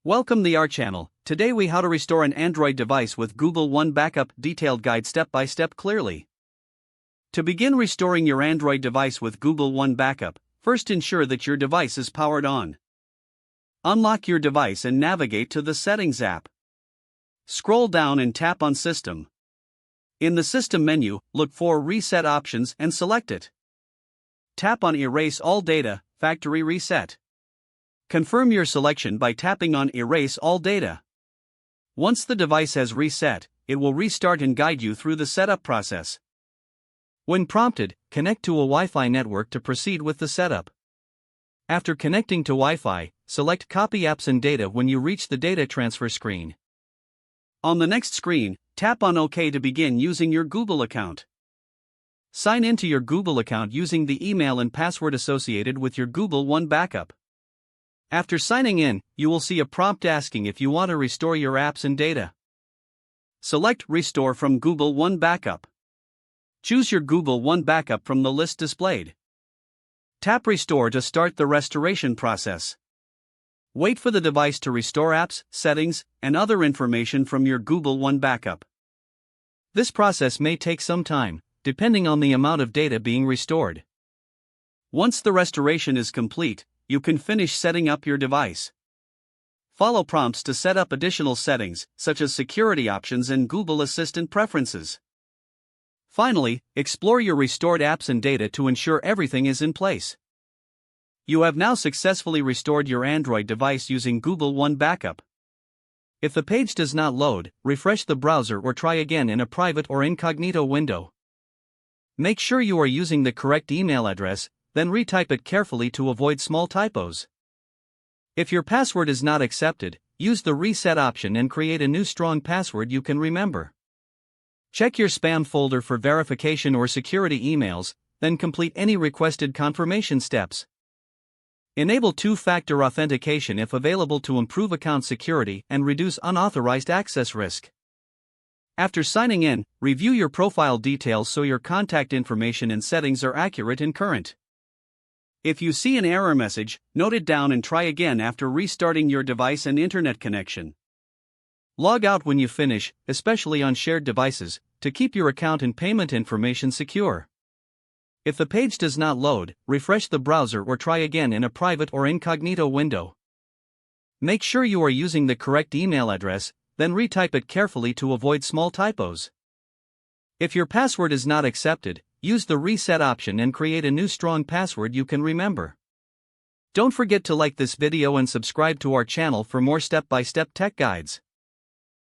Welcome to our channel. Today we how to restore an Android device with Google One Backup detailed guide step by step clearly. To begin restoring your Android device with Google One Backup, first ensure that your device is powered on. Unlock your device and navigate to the Settings app. Scroll down and tap on System. In the System menu, look for Reset options and select it. Tap on Erase all data, Factory Reset. Confirm your selection by tapping on Erase all data. Once the device has reset, it will restart and guide you through the setup process. When prompted, connect to a Wi-Fi network to proceed with the setup. After connecting to Wi-Fi, select Copy Apps and Data when you reach the data transfer screen. On the next screen, tap on OK to begin using your Google account. Sign into your Google account using the email and password associated with your Google One Backup. After signing in, you will see a prompt asking if you want to restore your apps and data. Select Restore from Google One Backup. Choose your Google One Backup from the list displayed. Tap Restore to start the restoration process. Wait for the device to restore apps, settings, and other information from your Google One Backup. This process may take some time, depending on the amount of data being restored. Once the restoration is complete, you can finish setting up your device. Follow prompts to set up additional settings, such as security options and Google Assistant preferences. Finally, explore your restored apps and data to ensure everything is in place. You have now successfully restored your Android device using Google One Backup. If the page does not load, refresh the browser or try again in a private or incognito window. Make sure you are using the correct email address, then retype it carefully to avoid small typos. If your password is not accepted, use the Reset option and create a new strong password you can remember. Check your spam folder for verification or security emails, then complete any requested confirmation steps. Enable two-factor authentication if available to improve account security and reduce unauthorized access risk. After signing in, review your profile details so your contact information and settings are accurate and current. If you see an error message, note it down and try again after restarting your device and internet connection. Log out when you finish, especially on shared devices, to keep your account and payment information secure. If the page does not load, refresh the browser or try again in a private or incognito window. Make sure you are using the correct email address, then retype it carefully to avoid small typos. If your password is not accepted, use the Reset option and create a new strong password you can remember. Don't forget to like this video and subscribe to our channel for more step-by-step tech guides.